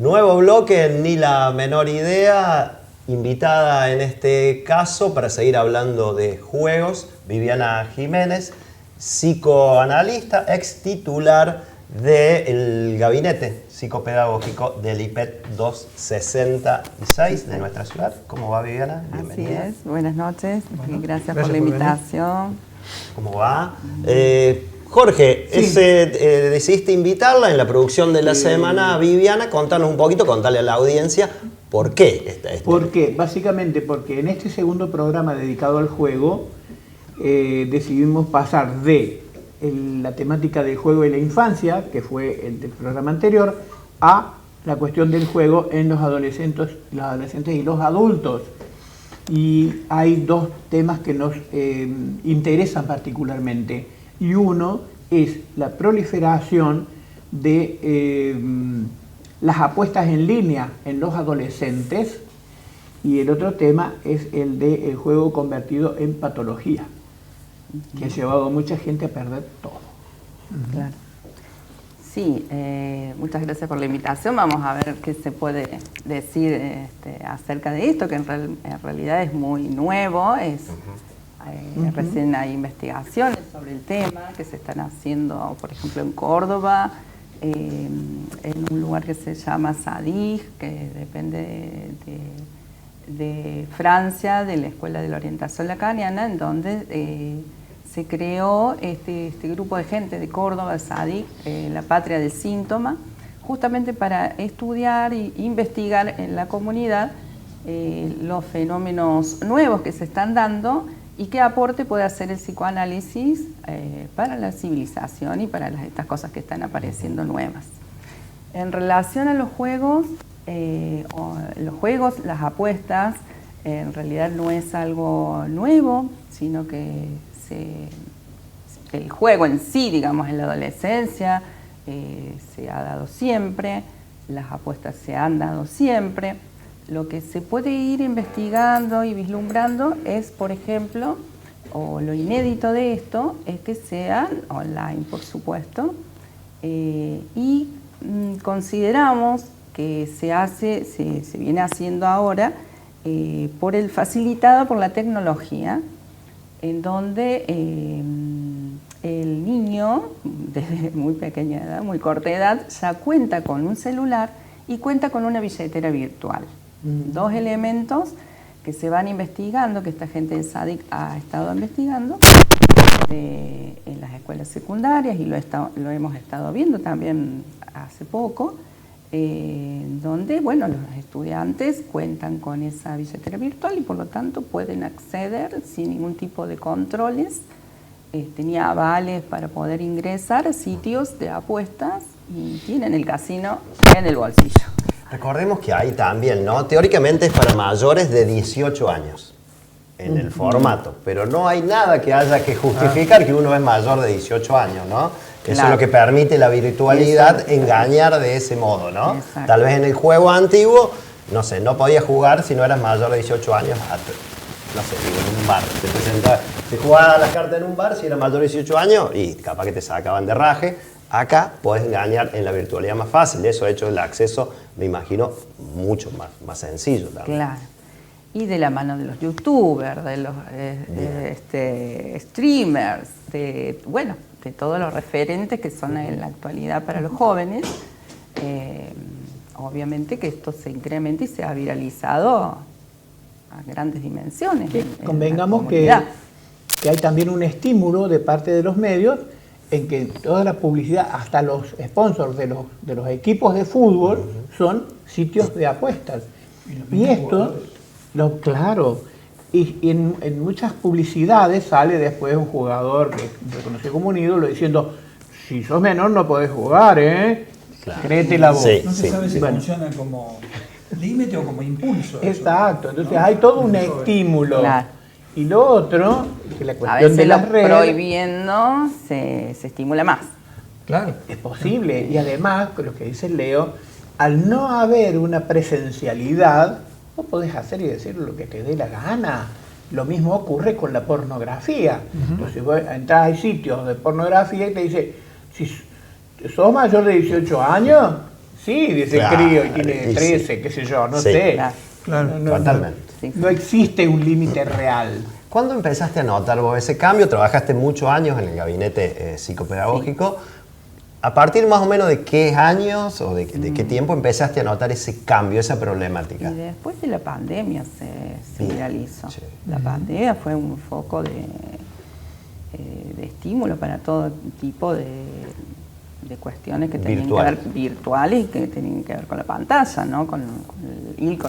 Nuevo bloque, ni la menor idea. Invitada en este caso para seguir hablando de juegos, Viviana Jiménez, psicoanalista, ex titular del gabinete psicopedagógico del IPET 266 de nuestra ciudad. ¿Cómo va, Viviana? Bienvenida. Así es, buenas noches, gracias por la invitación. ¿Cómo va? Jorge, sí. Decidiste invitarla en la producción de la semana a Viviana. Contanos un poquito, contale a la audiencia por qué. ¿Por qué? Básicamente porque en este segundo programa dedicado al juego decidimos pasar de la temática del juego y la infancia, que fue el del programa anterior, a la cuestión del juego en los adolescentes y los adultos. Y hay dos temas que nos interesan particularmente. Y uno es la proliferación de las apuestas en línea en los adolescentes, y el otro tema es el del juego convertido en patología, que ha llevado a mucha gente a perder todo. Claro. Sí, muchas gracias por la invitación. Vamos a ver qué se puede decir acerca de esto, que en realidad es muy nuevo, recién hay investigaciones sobre el tema que se están haciendo, por ejemplo, en Córdoba, en un lugar que se llama SADIG, que depende de Francia, de la Escuela de la Orientación Lacaniana, en donde se creó este grupo de gente de Córdoba, SADIG, la patria del síntoma, justamente para estudiar e investigar en la comunidad los fenómenos nuevos que se están dando y qué aporte puede hacer el psicoanálisis para la civilización y para estas cosas que están apareciendo nuevas. En relación a los juegos, las apuestas, en realidad no es algo nuevo, sino que el juego en sí, digamos, en la adolescencia, se ha dado siempre, las apuestas se han dado siempre. Lo que se puede ir investigando y vislumbrando es, por ejemplo, o lo inédito de esto, es que sean online, por supuesto, y consideramos que se viene haciendo ahora facilitado por la tecnología, en donde el niño, desde muy pequeña edad, muy corta edad, ya cuenta con un celular y cuenta con una billetera virtual. Dos elementos que se van investigando, que esta gente de SADIC ha estado investigando en las escuelas secundarias, y lo hemos estado viendo también hace poco, donde bueno, los estudiantes cuentan con esa billetera virtual y por lo tanto pueden acceder sin ningún tipo de controles, ni avales para poder ingresar a sitios de apuestas, y tienen el casino en el bolsillo. Recordemos que hay también, ¿no? Teóricamente es para mayores de 18 años en el formato, pero no hay nada que haya que justificar que uno es mayor de 18 años, ¿no? Claro. Eso es lo que permite la virtualidad, engañar de ese modo, ¿no? Exacto. Tal vez en el juego antiguo, no sé, no podías jugar si no eras mayor de 18 años, no sé, digo, en un bar. Te jugabas las cartas en un bar si eras mayor de 18 años y capaz que te sacaban de raje. Acá podés engañar en la virtualidad más fácil, eso ha hecho el acceso, me imagino, mucho más sencillo también. Claro, y de la mano de los youtubers, de los streamers, de todos los referentes que son en la actualidad para los jóvenes. Obviamente que esto se incrementa y se ha viralizado a grandes dimensiones. Convengamos que hay también un estímulo de parte de los medios en que toda la publicidad, hasta los sponsors de los equipos de fútbol, son sitios de apuestas. Y esto, claro, y en muchas publicidades sale después un jugador que reconoció como un ídolo diciendo: si sos menor no podés jugar, claro. Créete la voz. Sí, no se sabe si funciona como límite o como impulso. Exacto, entonces hay todo un estímulo. Claro. Y lo otro, que la cuestión de las redes, prohibiendo se estimula más. Claro, es posible. Y además, con lo que dice Leo, al no haber una presencialidad, vos podés hacer y decir lo que te dé la gana. Lo mismo ocurre con la pornografía. Entonces vos entras a sitios de pornografía y te dice: si sos mayor de 18 años, Sí, dice Claro, crío y tiene y 13, sí. qué sé yo, no Sí. sé. Claro. Claro. Totalmente. Sí. No existe un límite real. ¿Cuándo empezaste a notar vos ese cambio? Trabajaste muchos años en el gabinete psicopedagógico. ¿A partir más o menos de qué años o de qué tiempo empezaste a notar ese cambio, esa problemática? Y después de la pandemia se Bien, viralizó. sí. La pandemia fue un foco de estímulo para todo tipo de cuestiones que tenían que ver virtuales y que tenían que ver con la pantalla, ¿no? con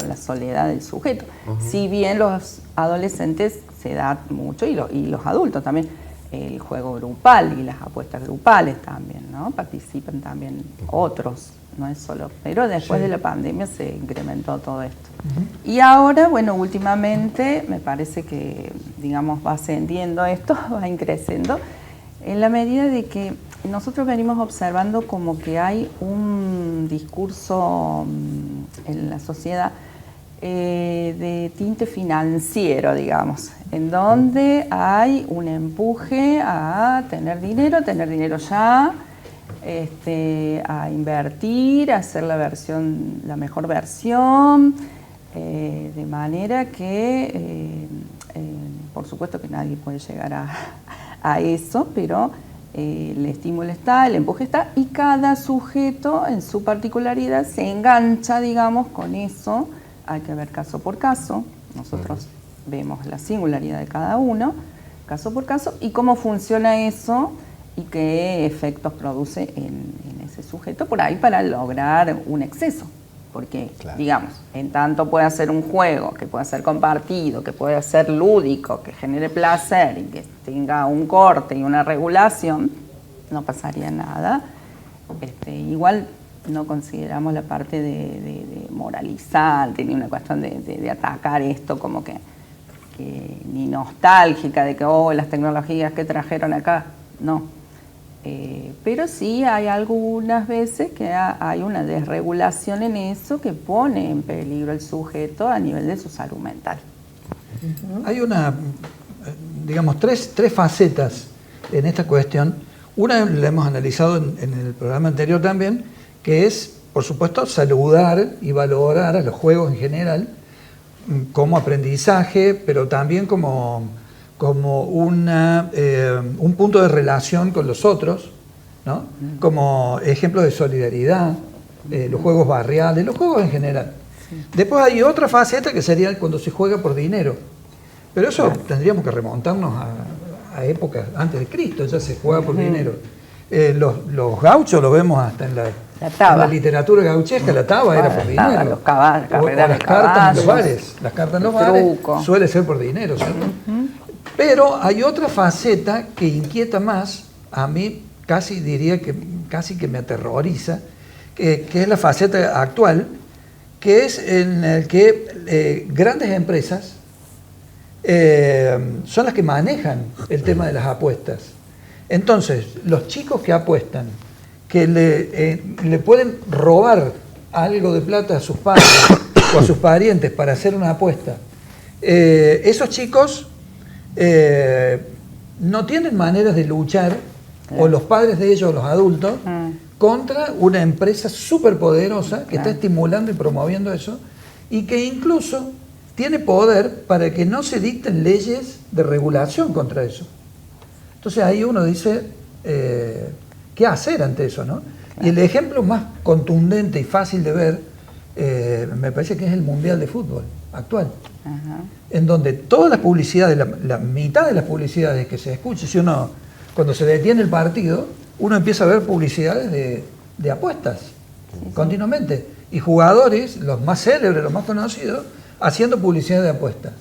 la soledad del sujeto. Si bien los adolescentes se da mucho y los adultos también, el juego grupal y las apuestas grupales también, ¿no? Participan también otros, no es solo. Pero después de la pandemia se incrementó todo esto. Y ahora, bueno, últimamente me parece que, digamos, va ascendiendo esto, va increciendo, en la medida de que nosotros venimos observando como que hay un discurso en la sociedad de tinte financiero, digamos, en donde hay un empuje a tener dinero ya, a invertir, a hacer la mejor versión, de manera que, por supuesto que nadie puede llegar a eso, pero el estímulo está, el empuje está, y cada sujeto en su particularidad se engancha, digamos, con eso. Hay que ver caso por caso. Nosotros vemos la singularidad de cada uno, caso por caso, y cómo funciona eso y qué efectos produce en ese sujeto por ahí para lograr un exceso. Porque, digamos, en tanto puede ser un juego, que pueda ser compartido, que pueda ser lúdico, que genere placer y que tenga un corte y una regulación, no pasaría nada. Igual no consideramos la parte de moralizante, ni una cuestión de atacar esto como que ni nostálgica, de que, las tecnologías que trajeron acá, no. Pero sí hay algunas veces que hay una desregulación en eso que pone en peligro al sujeto a nivel de su salud mental. Hay digamos, tres facetas en esta cuestión. Una la hemos analizado en el programa anterior también, que es, por supuesto, saludar y valorar a los juegos en general como aprendizaje, pero también como un punto de relación con los otros, ¿no? Como ejemplo de solidaridad, los juegos barriales, los juegos en general. Sí. Después hay otra faceta que sería cuando se juega por dinero, pero eso tendríamos que remontarnos a épocas antes de Cristo, ya se juega por dinero. Los gauchos lo vemos hasta en la literatura gauchesca, la taba era por dinero. Los caballos, o las cartas en los bares. Las cartas en los bares suele ser por dinero, ¿cierto? Pero hay otra faceta que inquieta más, a mí casi diría que me aterroriza, que es la faceta actual, que es en el que grandes empresas son las que manejan el tema de las apuestas. Entonces, los chicos que apuestan, que le pueden robar algo de plata a sus padres o a sus parientes para hacer una apuesta, esos chicos no tienen maneras de luchar, o los padres de ellos, los adultos, contra una empresa súper poderosa que está estimulando y promoviendo eso, y que incluso tiene poder para que no se dicten leyes de regulación contra eso. Entonces ahí uno dice, ¿qué hacer ante eso, no? Y el ejemplo más contundente y fácil de ver, me parece que es el Mundial de Fútbol actual. En donde todas las publicidades, la mitad de las publicidades que se escucha, si uno, cuando se detiene el partido, uno empieza a ver publicidades de apuestas continuamente. Y jugadores, los más célebres, los más conocidos, haciendo publicidad de apuestas.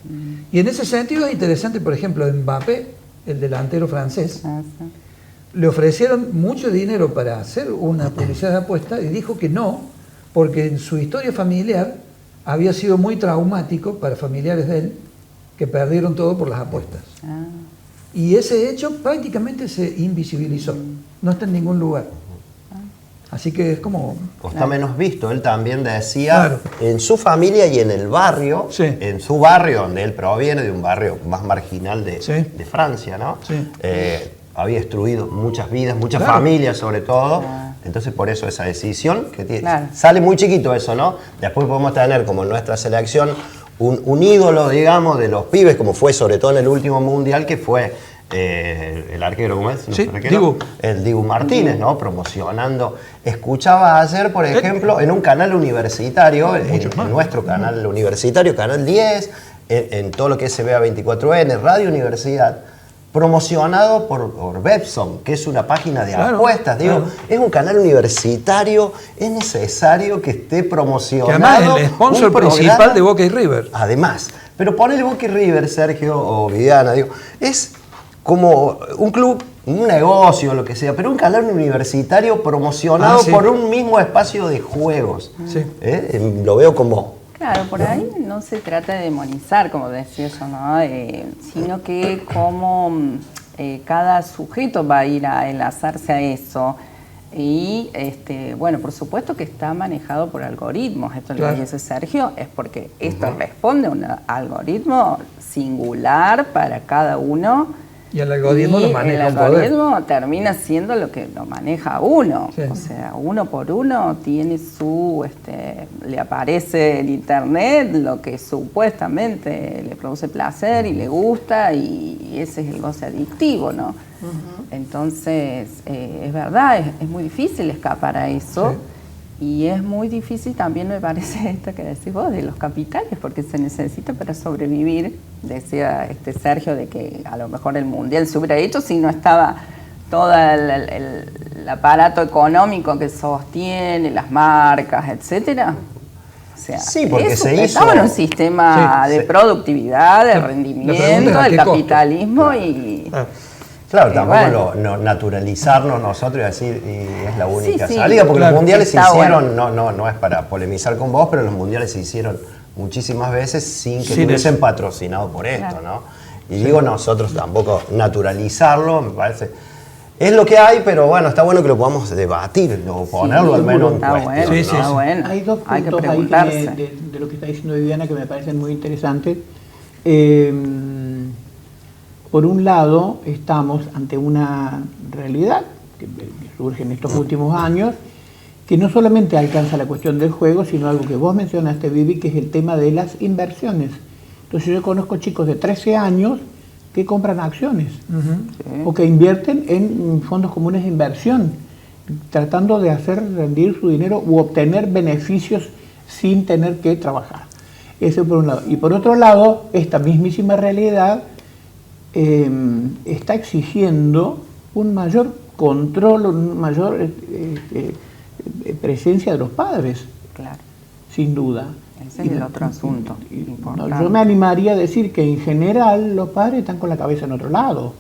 Y en ese sentido es interesante, por ejemplo, Mbappé, el delantero francés, le ofrecieron mucho dinero para hacer una publicidad de apuestas y dijo que no, porque en su historia familiar había sido muy traumático para familiares de él, que perdieron todo por las apuestas. Y ese hecho prácticamente se invisibilizó, no está en ningún lugar. Así que es como... O está menos visto. Él también decía, en su familia y en el barrio, en su barrio, donde él proviene, de un barrio más marginal de Francia, ¿no? había destruido muchas vidas, muchas familias sobre todo. Entonces por eso esa decisión que tiene, sale muy chiquito eso, ¿no? Después podemos tener como en nuestra selección un ídolo, digamos, de los pibes, como fue sobre todo en el último mundial, que fue el arquero, ¿cómo es? Sí, Dibu. El Dibu Martínez, ¿no? Promocionando. Escuchaba ayer, por ejemplo, en un canal universitario, en nuestro canal universitario, Canal 10, en todo lo que es CBA 24N, Radio Universidad, promocionado por Bepson, que es una página de apuestas. Digo, es un canal universitario, es necesario que esté promocionado. Que además es el sponsor principal de Boca y River. Además, pero ponerle Boca y River, Sergio o Viviana, digo, es como un club, un negocio, lo que sea, pero un canal universitario promocionado por un mismo espacio de juegos. Sí. Lo veo como... Claro, por ahí no se trata de demonizar, como decía yo, ¿no? Sino que como cada sujeto va a ir a enlazarse a eso. Y, bueno, por supuesto que está manejado por algoritmos. Esto lo que dice Sergio es porque esto responde a un algoritmo singular para cada uno. Y el algoritmo lo maneja un poder. El algoritmo termina siendo lo que lo maneja uno. Sí. O sea, uno por uno tiene su... le aparece en internet lo que supuestamente le produce placer y le gusta, y ese es el goce adictivo, ¿no? Entonces, es verdad, es muy difícil escapar a eso. Sí. Y es muy difícil también, me parece, esto que decís vos, de los capitales, porque se necesita para sobrevivir. Decía Sergio de que a lo mejor el Mundial se hubiera hecho si no estaba todo el aparato económico que sostiene, las marcas, etcétera. O sea, sí, porque eso, se hizo... estaba en un sistema de productividad, de rendimiento, del capitalismo y... Claro, tampoco naturalizarnos nosotros y decir y es la única salida, porque los mundiales se hicieron, no es para polemizar con vos, pero los mundiales se hicieron muchísimas veces sin que estuviesen patrocinados por esto, ¿no? Y digo nosotros tampoco naturalizarlo, me parece. Es lo que hay, pero bueno, está bueno que lo podamos debatir, o ponerlo al menos en cuestión. Está bueno. Hay dos puntos ahí de lo que está diciendo Viviana que me parecen muy interesantes. Por un lado, estamos ante una realidad que surge en estos últimos años, que no solamente alcanza la cuestión del juego, sino algo que vos mencionaste, Vivi, que es el tema de las inversiones. Entonces yo conozco chicos de 13 años que compran acciones o que invierten en fondos comunes de inversión, tratando de hacer rendir su dinero u obtener beneficios sin tener que trabajar. Eso por un lado. Y por otro lado, esta mismísima realidad está exigiendo un mayor control, una mayor presencia de los padres, sin duda. Ese es el otro asunto importante. Yo me animaría a decir que en general los padres están con la cabeza en otro lado.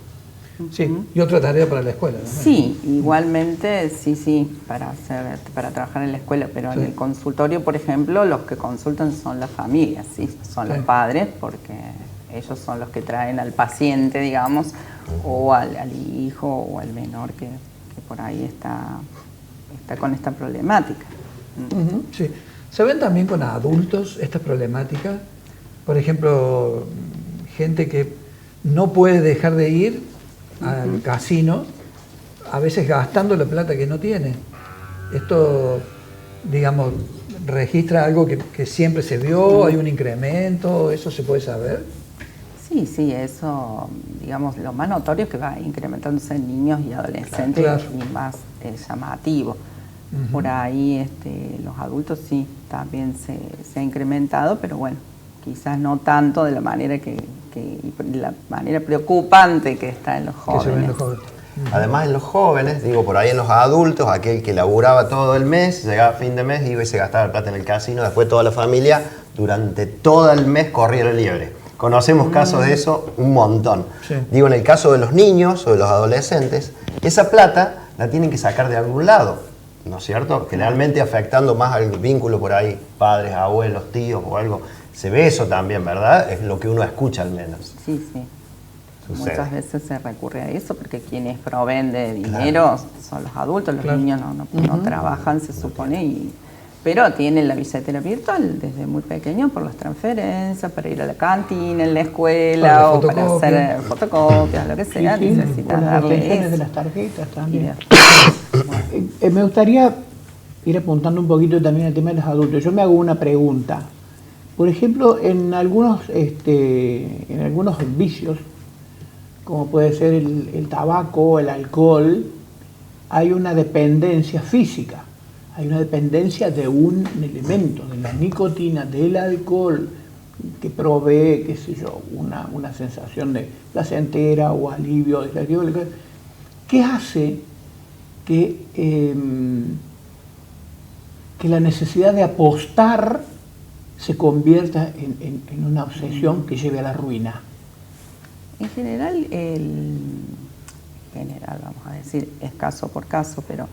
Sí, y otra tarea para la escuela, ¿no? Sí, igualmente, sí, para trabajar en la escuela, pero en el consultorio, por ejemplo, los que consultan son las familias, son los padres, porque ellos son los que traen al paciente, digamos, o al hijo o al menor que por ahí está con esta problemática. Sí. ¿Se ven también con adultos estas problemáticas? Por ejemplo, gente que no puede dejar de ir al casino, a veces gastando la plata que no tiene. Esto, digamos, registra algo que siempre se vio, hay un incremento, ¿eso se puede saber? Sí, eso, digamos, lo más notorio es que va incrementándose en niños y adolescentes y más llamativo. Por ahí los adultos sí, también se ha incrementado, pero bueno, quizás no tanto de la manera la manera preocupante que está en los jóvenes. Además en los jóvenes, digo, por ahí en los adultos, aquel que laburaba todo el mes, llegaba a fin de mes, iba y se gastaba la plata en el casino, después toda la familia durante todo el mes corría la liebre. Conocemos casos de eso un montón. Sí. Digo, en el caso de los niños o de los adolescentes, esa plata la tienen que sacar de algún lado, ¿no es cierto? Generalmente afectando más al vínculo por ahí, padres, abuelos, tíos o algo. Se ve eso también, ¿verdad? Es lo que uno escucha al menos. Sí. Sucede. Muchas veces se recurre a eso porque quienes proveen de dinero son los adultos, los niños no trabajan, se supone, y pero tienen la billetera virtual desde muy pequeño por las transferencias, para ir a la cantina, en la escuela o para hacer fotocopias, lo que sea, Sí, necesitas con las darle extensiones de eso. las tarjetas también. Y Me gustaría ir apuntando un poquito también al tema de los adultos. Yo me hago una pregunta. Por ejemplo, en algunos vicios, como puede ser el tabaco, el alcohol, hay una dependencia física, hay una dependencia de un elemento, de la nicotina, del alcohol, que provee, qué sé yo, una sensación de placentera o alivio. ¿Qué hace que la necesidad de apostar se convierta en una obsesión que lleve a la ruina? en general, vamos a decir, es caso por caso, pero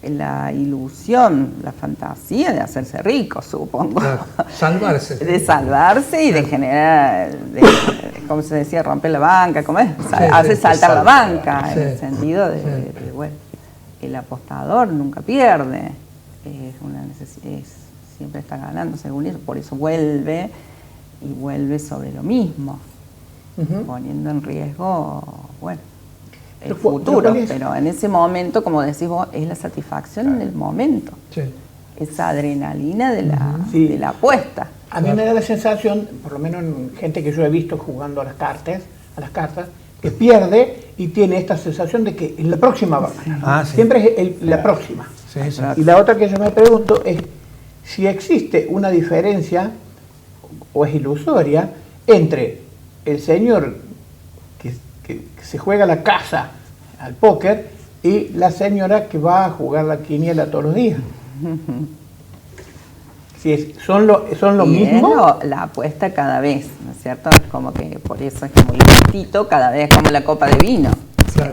la ilusión, la fantasía de hacerse rico, supongo. Claro, salvarse. De salvarse y de generar, como se decía, romper la banca, ¿cómo es? Hace saltar la banca, en el sentido de, bueno, el apostador nunca pierde, es una necesidad, siempre está ganando según eso, por eso vuelve y vuelve sobre lo mismo, poniendo en riesgo, bueno, el futuro, pero en ese momento, como decís vos, es la satisfacción en el momento, esa adrenalina de la apuesta. A mí me da la sensación, por lo menos en gente que yo he visto jugando a las cartas, que pierde y tiene esta sensación de que en la próxima va a ganar. Siempre es la próxima. Y la otra que yo me pregunto es si existe una diferencia, o es ilusoria, entre el señor que se juega la casa al póker y la señora que va a jugar la quiniela todos los días. ¿Son lo mismo? La apuesta cada vez, ¿no es cierto? Es como que por eso es como el gustito, cada vez es como la copa de vino.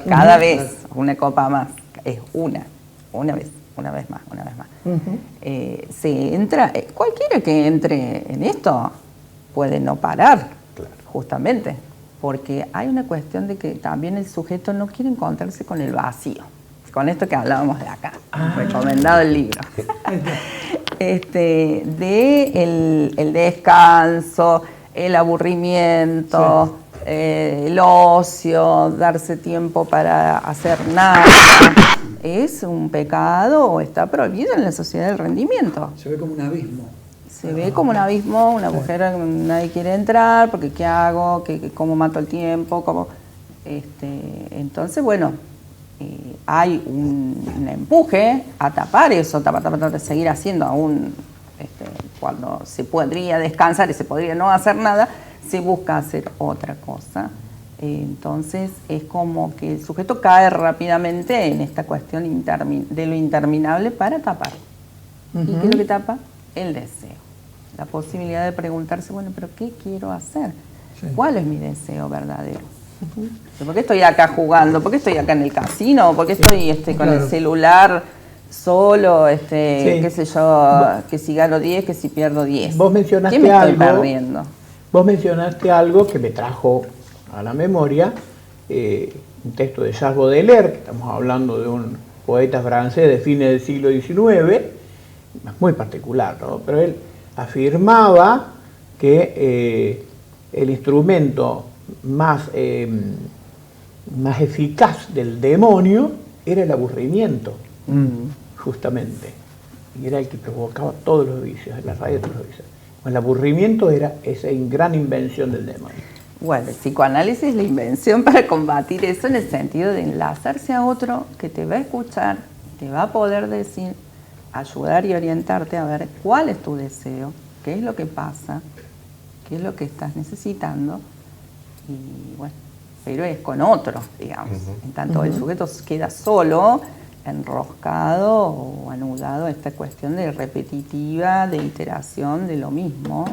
Cada vez una copa más, es una vez más. Se entra, cualquiera que entre en esto puede no parar, justamente, porque hay una cuestión de que también el sujeto no quiere encontrarse con el vacío, con esto que hablábamos de acá, recomendado el libro, el descanso, el aburrimiento, el ocio, darse tiempo para hacer nada, es un pecado o está prohibido en la sociedad del rendimiento. Se ve como un abismo. Se ve como un abismo, una agujero que nadie quiere entrar, porque ¿qué hago? ¿Cómo mato el tiempo? Entonces, bueno, hay un empuje a tapar eso, seguir haciendo aún cuando se podría descansar y se podría no hacer nada, se busca hacer otra cosa. Entonces es como que el sujeto cae rápidamente en esta cuestión de lo interminable para tapar. ¿Y qué es lo que tapa? El deseo. La posibilidad de preguntarse, bueno, pero ¿qué quiero hacer? ¿Cuál es mi deseo verdadero? ¿Por qué estoy acá jugando? ¿Por qué estoy acá en el casino? ¿Por qué estoy con el celular solo? Qué sé yo, que si gano 10, que si pierdo 10. Vos mencionaste ¿Qué me estoy perdiendo? Vos mencionaste algo que me trajo a la memoria, un texto de Jacques Baudelaire, que estamos hablando de un poeta francés de fines del siglo XIX, muy particular, ¿no? Pero él afirmaba que el instrumento más eficaz del demonio era el aburrimiento, justamente, y era el que provocaba todos los vicios, la raíz de todos los vicios. El aburrimiento era esa gran invención del demonio. Bueno, el psicoanálisis es la invención para combatir eso, en el sentido de enlazarse a otro que te va a escuchar, te va a poder decir, ayudar y orientarte a ver cuál es tu deseo, qué es lo que pasa, qué es lo que estás necesitando, y bueno, pero es con otro, digamos. En tanto el sujeto queda solo, enroscado o anudado a esta cuestión de repetitiva, de iteración de lo mismo,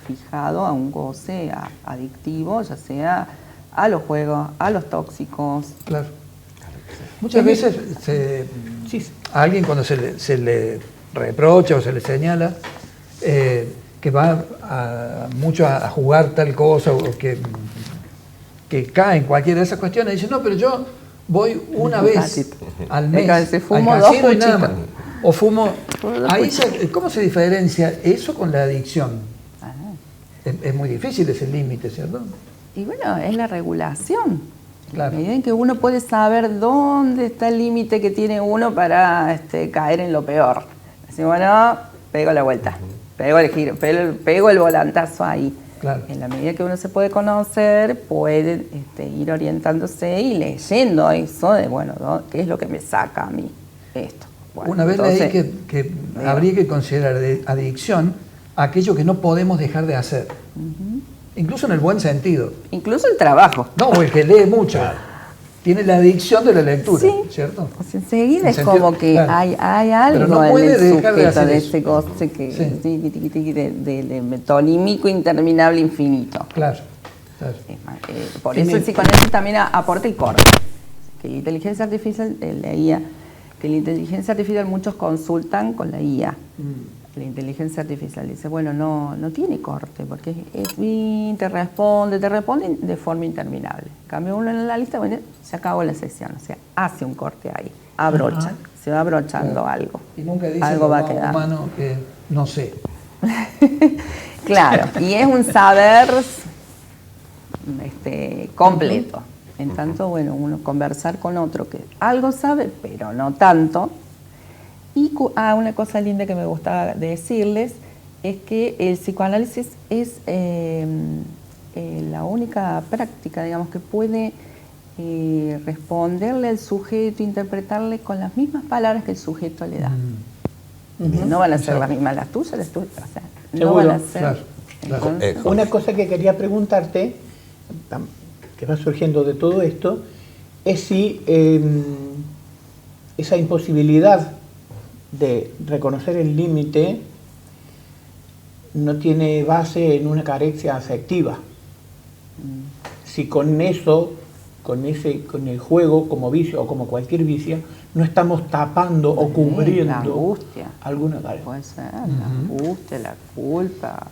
fijado a un goce adictivo, ya sea a los juegos, a los tóxicos. Claro. Muchas veces a alguien cuando se le reprocha o se le señala que va mucho a jugar tal cosa o que cae en cualquiera de esas cuestiones, dice, no, pero yo voy una vez al mes fumo al dos casino y nada más. o fumo. Ahí Pues, ¿cómo se diferencia eso con la adicción? ajá. Es muy difícil ese límite, ¿cierto? Y bueno, es la regulación. Claro. La medida en que uno puede saber dónde está el límite que tiene uno para caer en lo peor. Así, bueno, pego la vuelta, pego el giro, pego el volantazo ahí. Claro. En la medida que uno se puede conocer, puede ir orientándose y leyendo eso de, bueno, ¿qué es lo que me saca a mí esto? Bueno, Una vez entonces, leí que habría que considerar de adicción aquello que no podemos dejar de hacer. Incluso en el buen sentido. incluso el trabajo. No, o el que lee mucho. Tiene la adicción de la lectura, Sí. ¿cierto? O sea, enseguida En es sentido- como que claro. hay algo Pero no en puede el dejar de sujeto hacer de eso. ese goce que Sí. tiqui, tiqui, tiqui, de metonímico interminable infinito. Claro, claro. Es más, por eso el psicoanálisis también aporta el corte. Que la inteligencia artificial, la IA, que la inteligencia artificial muchos consultan con la IA. La inteligencia artificial dice, bueno, no tiene corte, porque te responde de forma interminable. En cambio uno en la lista, bueno, se acabó la sesión, o sea, hace un corte ahí, abrocha, se va abrochando algo. Y nunca dice algo lo va a más quedar. humano que no sé. Claro, y es un saber completo. En tanto, bueno, uno conversar con otro que algo sabe, pero no tanto. Y una cosa linda que me gustaba decirles es que el psicoanálisis es la única práctica, digamos, que puede responderle al sujeto, interpretarle con las mismas palabras que el sujeto le da. No van a ser las mismas las tuyas, o sea, no Seguro, van a ser. claro, claro. Entonces, Una cosa que quería preguntarte, que va surgiendo de todo esto, es si esa imposibilidad de reconocer el límite no tiene base en una carencia afectiva. Si con eso, con el juego como vicio o como cualquier vicio, no estamos tapando o cubriendo la angustia. alguna carencia. Puede ser, la angustia, la culpa.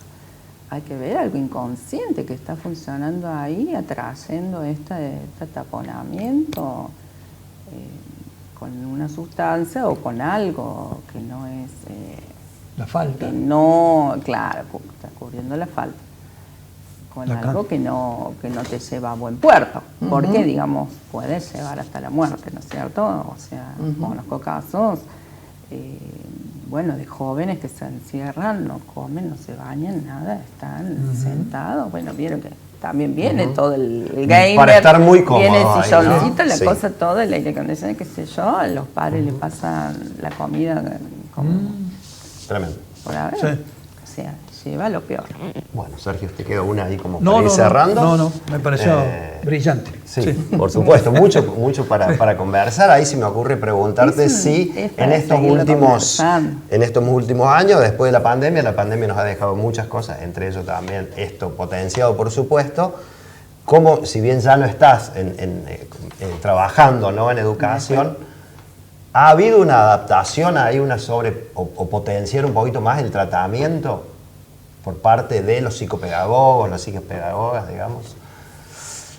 Hay que ver algo inconsciente que está funcionando ahí, atrayendo este taponamiento con una sustancia o con algo que no es... La falta. que no, claro, está cubriendo la falta. Con Acá. algo que no te lleva a buen puerto. Porque, digamos, puede llevar hasta la muerte, ¿no es cierto? O sea, conozco casos... bueno, de jóvenes que se encierran, no comen, no se bañan, nada, están sentados. Bueno, vieron que también viene todo el gamer. Para estar muy cómodo viene el ahí, silloncito, ¿no? la Sí. cosa toda, el aire acondicionado, qué sé yo, los padres le pasan la comida como Tremendo. por haber. Sí. O sea, lleva lo peor. Bueno, Sergio, ¿te queda una ahí como No, para ir cerrando? No, me pareció brillante. Sí, por supuesto, mucho para conversar. Ahí se me ocurre preguntarte si es en para estos seguirlo últimos conversando. años, después de la pandemia nos ha dejado muchas cosas, entre ellos también esto potenciado, por supuesto, como si bien ya no estás trabajando, ¿no?, en educación, ¿ha habido una adaptación ahí, o potenciar un poquito más el tratamiento por parte de los psicopedagogos, las psicopedagogas, digamos?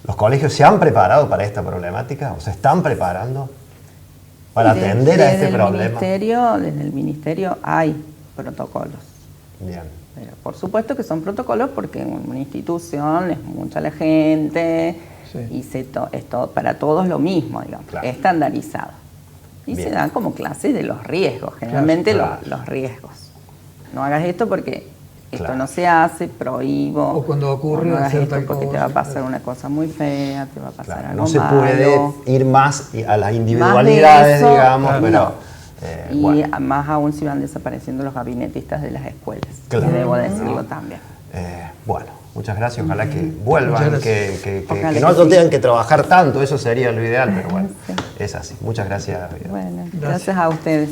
¿Los colegios se han preparado para esta problemática o se están preparando para atender a este problema? Desde el ministerio hay protocolos. Bien. Pero por supuesto que son protocolos porque en una institución es mucha la gente Sí. y es todo, para todos lo mismo, digamos, Claro. estandarizado. Y Bien. se dan como clases de los riesgos, generalmente Claro. los riesgos. No hagas esto porque esto Claro. no se hace, prohíbo. O cuando ocurre, o no hagas hacer esto tal porque te cosa, va a pasar claro. una cosa muy fea, te va a pasar Claro, algo no se malo. puede ir más a las individualidades, eso, digamos, claro. pero Y bueno. más aún si van desapareciendo los gabinetistas de las escuelas, Claro. que debo decirlo también. Bueno, muchas gracias, ojalá que vuelvan, Muchas que Ojalá no que no sí. tengan que trabajar tanto, eso sería lo ideal, pero bueno, Sí. es así. Muchas gracias. Bueno, gracias a ustedes.